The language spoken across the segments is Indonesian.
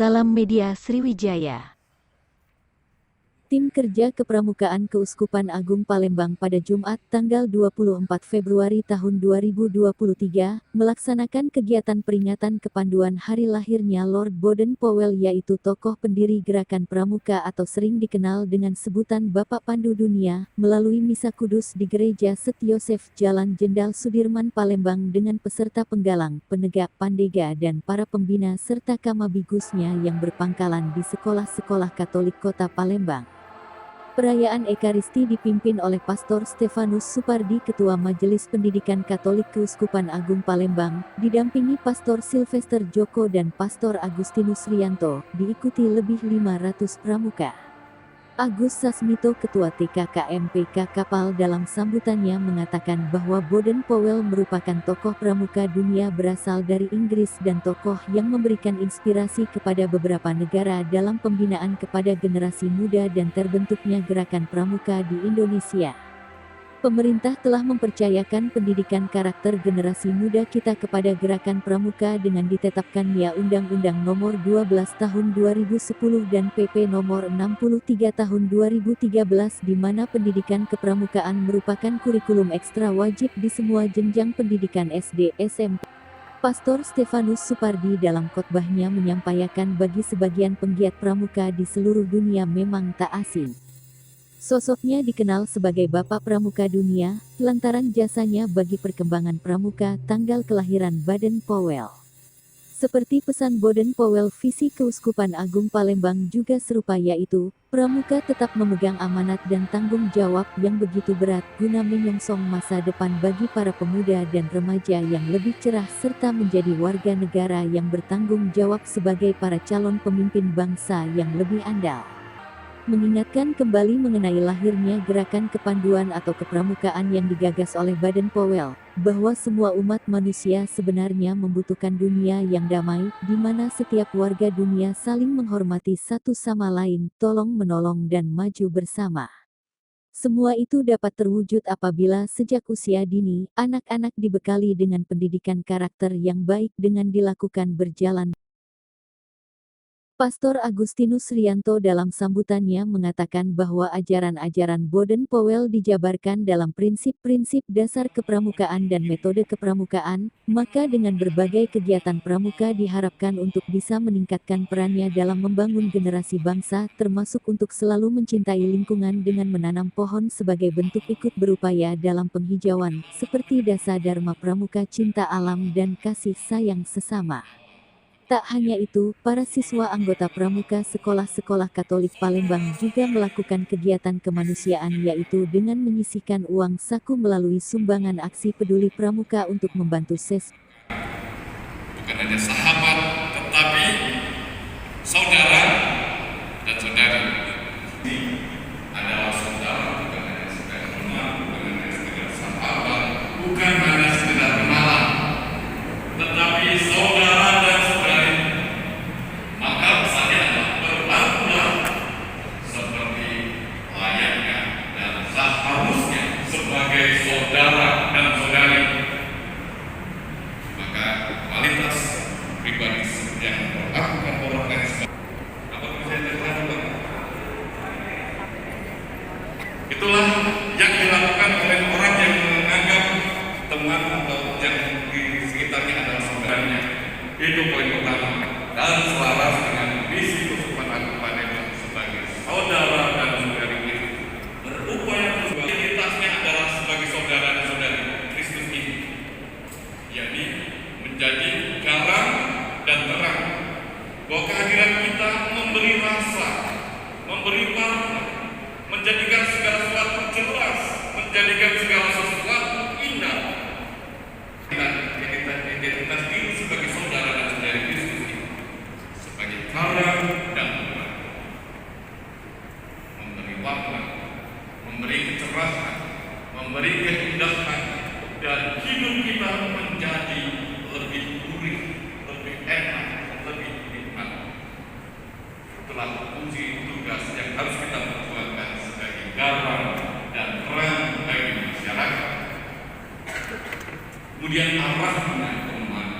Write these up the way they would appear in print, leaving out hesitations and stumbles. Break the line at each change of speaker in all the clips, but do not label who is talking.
Salam Media Sriwijaya.
Tim Kerja Kepramukaan Keuskupan Agung Palembang pada Jumat tanggal 24 Februari tahun 2023 melaksanakan kegiatan peringatan kepanduan hari lahirnya Lord Baden-Powell, yaitu tokoh pendiri Gerakan Pramuka atau sering dikenal dengan sebutan Bapak Pandu Dunia, melalui misa kudus di Gereja St. Yosef Jalan Jenderal Sudirman Palembang dengan peserta penggalang, penegak, pandega dan para pembina serta kamabigusnya yang berpangkalan di sekolah-sekolah Katolik Kota Palembang. Perayaan Ekaristi dipimpin oleh Pastor Stefanus Supardi, Ketua Majelis Pendidikan Katolik Keuskupan Agung Palembang, didampingi Pastor Sylvester Joko dan Pastor Agustinus Rianto, diikuti lebih 500 pramuka. Agus Sasmito, Ketua TKKMPK Kapal, dalam sambutannya mengatakan bahwa Baden-Powell merupakan tokoh pramuka dunia berasal dari Inggris dan tokoh yang memberikan inspirasi kepada beberapa negara dalam pembinaan kepada generasi muda dan terbentuknya gerakan pramuka di Indonesia. Pemerintah telah mempercayakan pendidikan karakter generasi muda kita kepada gerakan pramuka dengan ditetapkannya Undang-Undang Nomor 12 Tahun 2010 dan PP Nomor 63 Tahun 2013, di mana pendidikan kepramukaan merupakan kurikulum ekstra wajib di semua jenjang pendidikan SD, SMP. Pastor Stefanus Supardi dalam khotbahnya menyampaikan bagi sebagian penggiat pramuka di seluruh dunia memang tak asing. Sosoknya dikenal sebagai Bapak Pramuka Dunia, lantaran jasanya bagi perkembangan pramuka. Tanggal kelahiran Baden-Powell. Seperti pesan Baden-Powell, visi Keuskupan Agung Palembang juga serupa, yaitu, pramuka tetap memegang amanat dan tanggung jawab yang begitu berat guna menyongsong masa depan bagi para pemuda dan remaja yang lebih cerah serta menjadi warga negara yang bertanggung jawab sebagai para calon pemimpin bangsa yang lebih andal. Mengingatkan kembali mengenai lahirnya gerakan kepanduan atau kepramukaan yang digagas oleh Baden-Powell, bahwa semua umat manusia sebenarnya membutuhkan dunia yang damai, di mana setiap warga dunia saling menghormati satu sama lain, tolong-menolong dan maju bersama. Semua itu dapat terwujud apabila sejak usia dini, anak-anak dibekali dengan pendidikan karakter yang baik dengan dilakukan berjalan. Pastor Agustinus Rianto dalam sambutannya mengatakan bahwa ajaran-ajaran Baden-Powell dijabarkan dalam prinsip-prinsip dasar kepramukaan dan metode kepramukaan, maka dengan berbagai kegiatan pramuka diharapkan untuk bisa meningkatkan perannya dalam membangun generasi bangsa, termasuk untuk selalu mencintai lingkungan dengan menanam pohon sebagai bentuk ikut berupaya dalam penghijauan, seperti dasar Dharma Pramuka, cinta alam dan kasih sayang sesama. Tak hanya itu, para siswa anggota pramuka sekolah-sekolah Katolik Palembang juga melakukan kegiatan kemanusiaan, yaitu dengan menyisihkan uang saku melalui sumbangan aksi peduli pramuka untuk membantu
bukan hanya sahabat, tetapi saudara dan saudari. Ini adalah saudara, bukan hanya sekedar teman, bukan hanya sekedar sahabat, bukan hanya sekedar kenalan, tetapi saudara dan saudari. Maka pesannya adalah berlakulah seperti layaknya dan seharusnya sebagai saudara dan saudari. Maka kualitas pribadi yang melakukan orang lain apa bisa dilakukan? Itulah yang dilakukan oleh orang yang menganggap teman atau yang di sekitarnya adalah saudaranya. Itu poin pertama, dan selaras dengan visi Keuskupan Agung Palembang sebagai saudara dan saudari itu berupaya identitasnya adalah sebagai saudara dan saudari Kristus ini, yakni menjadi garam dan terang, bahwa kehadiran kita memberi rasa, memberi warna, menjadikan segala sesuatu jelas, menjadikan segala sesuatu indah. Identitas diri sebagai saudara dan saudari Kristus ini, sebagai garam dan terang, memberi warna, memberi kecerahan, memberi keindahan, dan hidup kita menjadi lebih gurih, lebih enak, lebih nikmat. Itulah fungsi tugas yang harus kita perjuangkan sebagai garam dan terang bagi masyarakat. Kemudian arahnya kemana?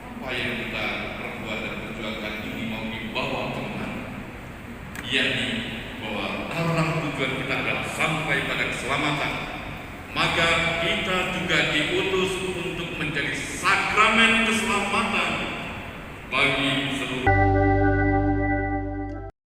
Apa yang kita perbuat dan perjuangkan ini mau yakni bahwa arah tujuan kita adalah sampai pada keselamatan, maka kita juga diutus untuk menjadi sakramen keselamatan bagi